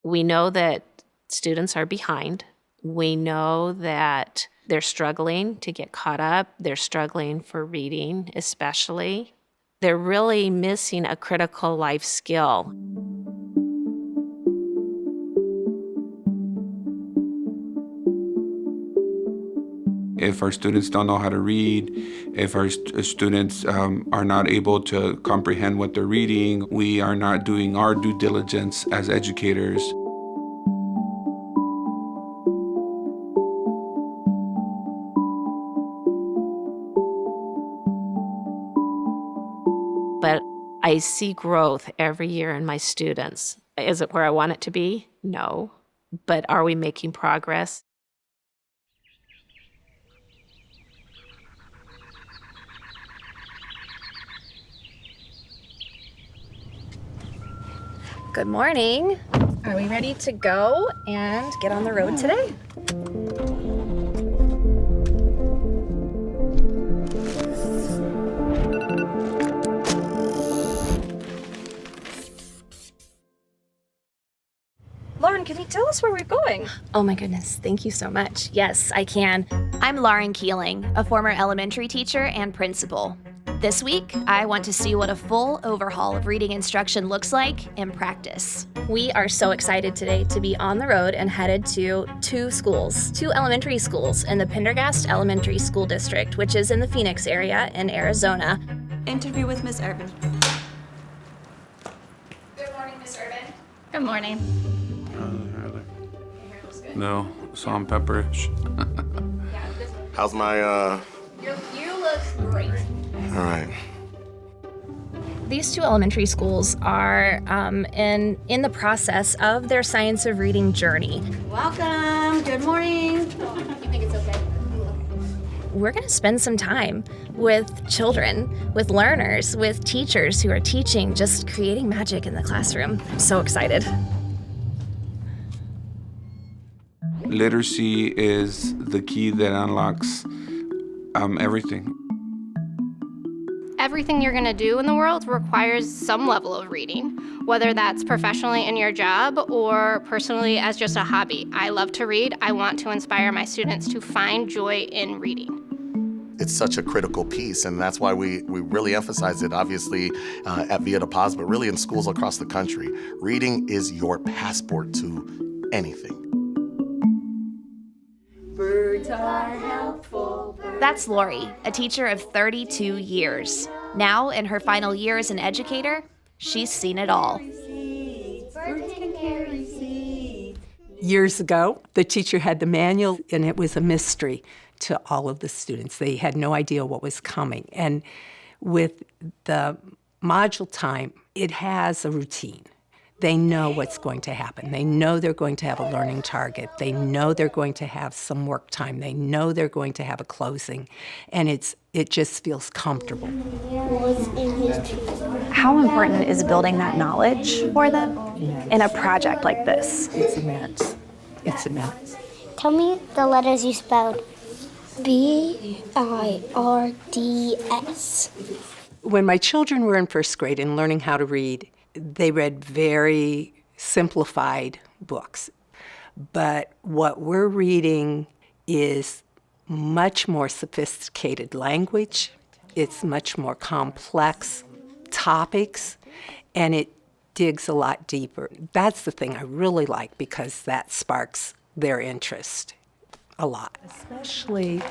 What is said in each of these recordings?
We know that students are behind. We know that they're struggling to get caught up. They're struggling for reading, especially. They're really missing a critical life skill. If our students don't know how to read, if our students are not able to comprehend what they're reading, we are not doing our due diligence as educators. But I see growth every year in my students. Is it where I want it to be? No. But are we making progress? Good morning. Are we ready to go and get on the road today? Lauren, can you tell us where we're going? Oh my goodness, thank you so much. Yes, I can. I'm Lauren Keeling, a former elementary teacher and principal. This week, I want to see what a full overhaul of reading instruction looks like in practice. We are so excited today to be on the road and headed to two elementary schools in the Pendergast Elementary School District, which is in the Phoenix area in Arizona. Interview with Ms. Urban. Good morning, Ms. Urban. Good morning. No, salt and pepperish. How's my, You look great. All right. These two elementary schools are in the process of their Science of Reading journey. Welcome. Good morning. You think it's okay? We're going to spend some time with children, with learners, with teachers who are teaching, just creating magic in the classroom. I'm so excited. Literacy is the key that unlocks everything. Everything you're going to do in the world requires some level of reading, whether that's professionally in your job or personally as just a hobby. I love to read. I want to inspire my students to find joy in reading. It's such a critical piece, and that's why we really emphasize it, obviously, at Via de Paz, but really in schools across the country. Reading is your passport to anything. Birds are helpful. That's Lori, a teacher of 32 years. Now, in her final year as an educator, she's seen it all. Birds can carry seeds. Years ago, the teacher had the manual, and it was a mystery to all of the students. They had no idea what was coming. And with the module time, it has a routine. They know what's going to happen. They know they're going to have a learning target. They know they're going to have some work time. They know they're going to have a closing. And it just feels comfortable. How important is building that knowledge for them in a project like this? It's immense. It's immense. Tell me the letters you spelled. B-I-R-D-S. When my children were in first grade and learning how to read, they read very simplified books. But what we're reading is much more sophisticated language. It's much more complex topics, and it digs a lot deeper. That's the thing I really like, because that sparks their interest a lot. Especially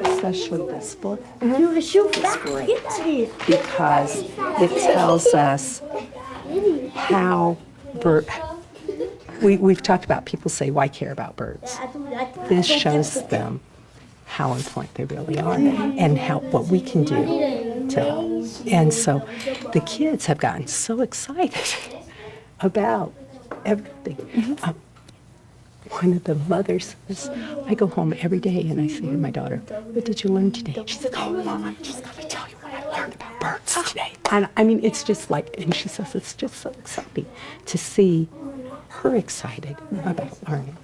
this book. It's great because it tells us how we've talked about, people say, why care about birds? This shows them how important they really are and what we can do to help. And so the kids have gotten so excited about everything. One of the mothers says, I go home every day and I say to my daughter, what did you learn today? She says, oh, Mom, I'm just going to tell you what I learned about birds today. And I mean, it's just like, and she says, it's just so exciting to see her excited about learning.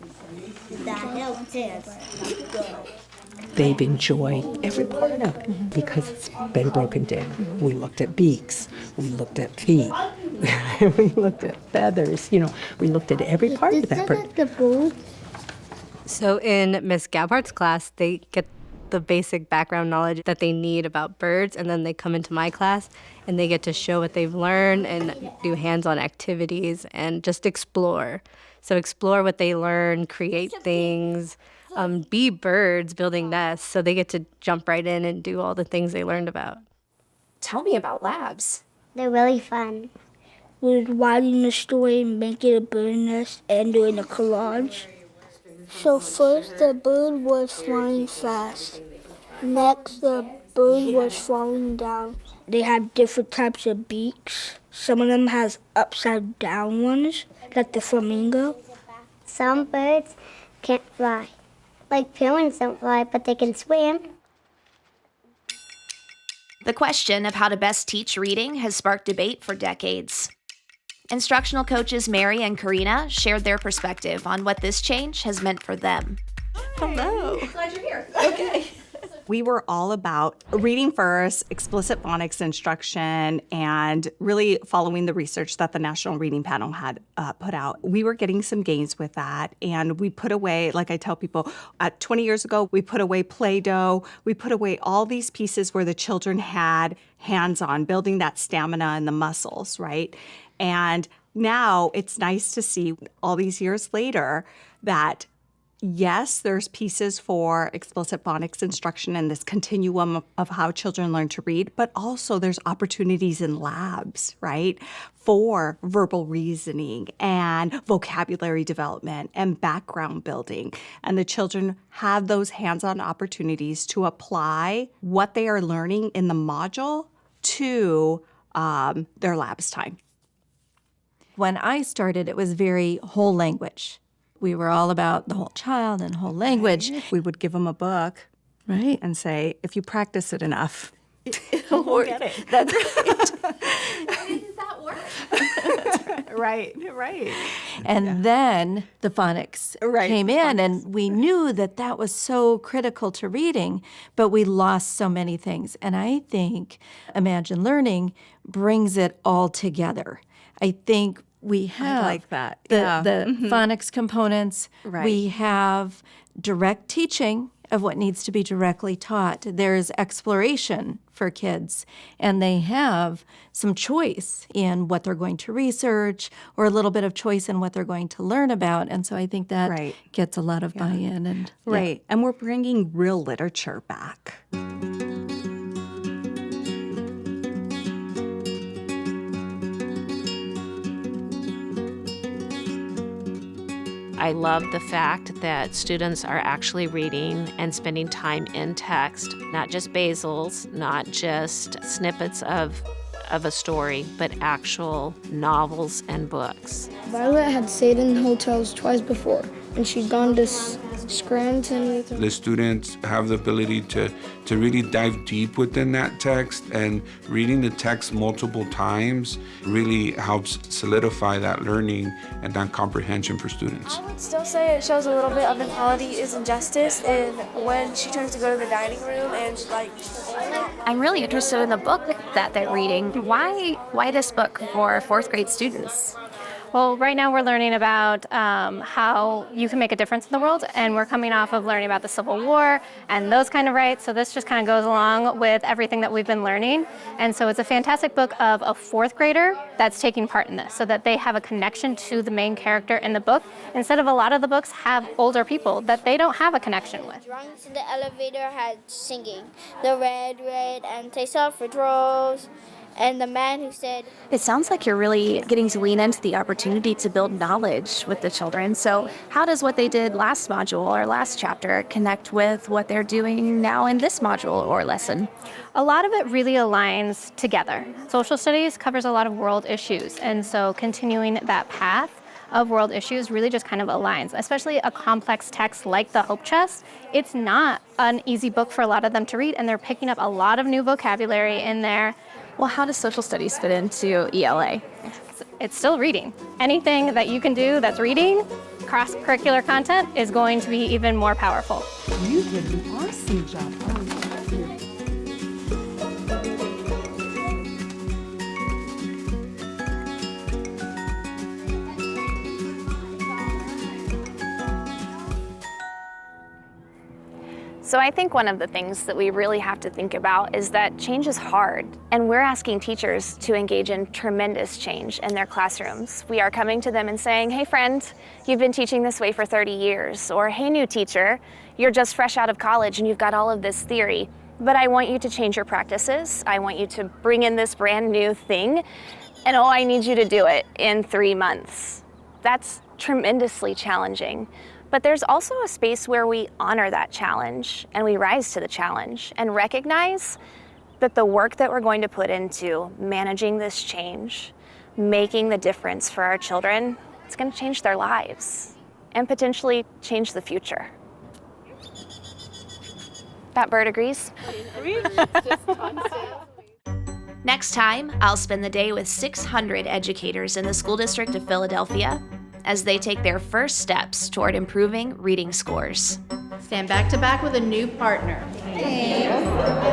They've enjoyed every part of it because it's been broken down. We looked at beaks, we looked at feet, we looked at feathers, we looked at every part of that bird. So in Miss Gabhardt's class, they get the basic background knowledge that they need about birds, and then they come into my class and they get to show what they've learned and do hands-on activities and just explore. So explore what they learn, create things, be birds building nests, so they get to jump right in and do all the things they learned about. Tell me about labs. They're really fun. We're writing a story and making a bird nest and doing a collage. So first the bird was flying fast. Next the bird was falling down. They have different types of beaks. Some of them has upside down ones, like the flamingo. Some birds can't fly. Like penguins don't fly, but they can swim. The question of how to best teach reading has sparked debate for decades. Instructional coaches Mary and Karina shared their perspective on what this change has meant for them. Hello. Glad you're here. Okay. We were all about reading first, explicit phonics instruction, and really following the research that the National Reading Panel had put out. We were getting some gains with that, and we put away, like I tell people, 20 years ago, we put away Play-Doh. We put away all these pieces where the children had hands-on, building that stamina and the muscles, right? And now it's nice to see all these years later that yes, there's pieces for explicit phonics instruction and this continuum of how children learn to read, but also there's opportunities in labs, right, for verbal reasoning and vocabulary development and background building. And the children have those hands-on opportunities to apply what they are learning in the module to their labs time. When I started, it was very whole language. We were all about the whole child and whole language. We would give them a book, right, and say, if you practice it enough, you'll get it. That's right. How does that work? Right. And then the phonics came in, and we knew that that was so critical to reading, but we lost so many things. And I think Imagine Learning brings it all together. I think we have like that. the phonics components. Right. We have direct teaching of what needs to be directly taught. There's exploration for kids, and they have some choice in what they're going to research or a little bit of choice in what they're going to learn about. And so I think that gets a lot of buy-in. And And we're bringing real literature back. I love the fact that students are actually reading and spending time in text, not just basils, not just snippets of a story, but actual novels and books. Violet had stayed in hotels twice before, and she'd gone to Scranton with her. The students have the ability to really dive deep within that text, and reading the text multiple times really helps solidify that learning and that comprehension for students. I would still say it shows a little bit of inequality is injustice, and when she turns to go to the dining room and I'm really interested in the book that they're reading. Why this book for fourth grade students? Well, right now we're learning about how you can make a difference in the world, and we're coming off of learning about the Civil War and those kind of rights, so this just kind of goes along with everything that we've been learning. And so it's a fantastic book of a fourth grader that's taking part in this, so that they have a connection to the main character in the book, instead of a lot of the books have older people that they don't have a connection with. Drawings in the elevator had singing. The red, and taste off for draws. And the man who said... It sounds like you're really getting to lean into the opportunity to build knowledge with the children. So how does what they did last module or last chapter connect with what they're doing now in this module or lesson? A lot of it really aligns together. Social studies covers a lot of world issues, and so continuing that path of world issues really just kind of aligns, especially a complex text like the Hope Chest. It's not an easy book for a lot of them to read, and they're picking up a lot of new vocabulary in there. Well, how does social studies fit into ELA? It's still reading. Anything that you can do that's reading, cross-curricular content is going to be even more powerful. You did an awesome job. So I think one of the things that we really have to think about is that change is hard, and we're asking teachers to engage in tremendous change in their classrooms. We are coming to them and saying, hey friend, you've been teaching this way for 30 years, or hey new teacher, you're just fresh out of college and you've got all of this theory, but I want you to change your practices. I want you to bring in this brand new thing, and oh, I need you to do it in 3 months. That's tremendously challenging. But there's also a space where we honor that challenge and we rise to the challenge and recognize that the work that we're going to put into managing this change, making the difference for our children, it's going to change their lives and potentially change the future. That bird agrees? Next time, I'll spend the day with 600 educators in the school district of Philadelphia as they take their first steps toward improving reading scores. Stand back to back with a new partner. Thanks.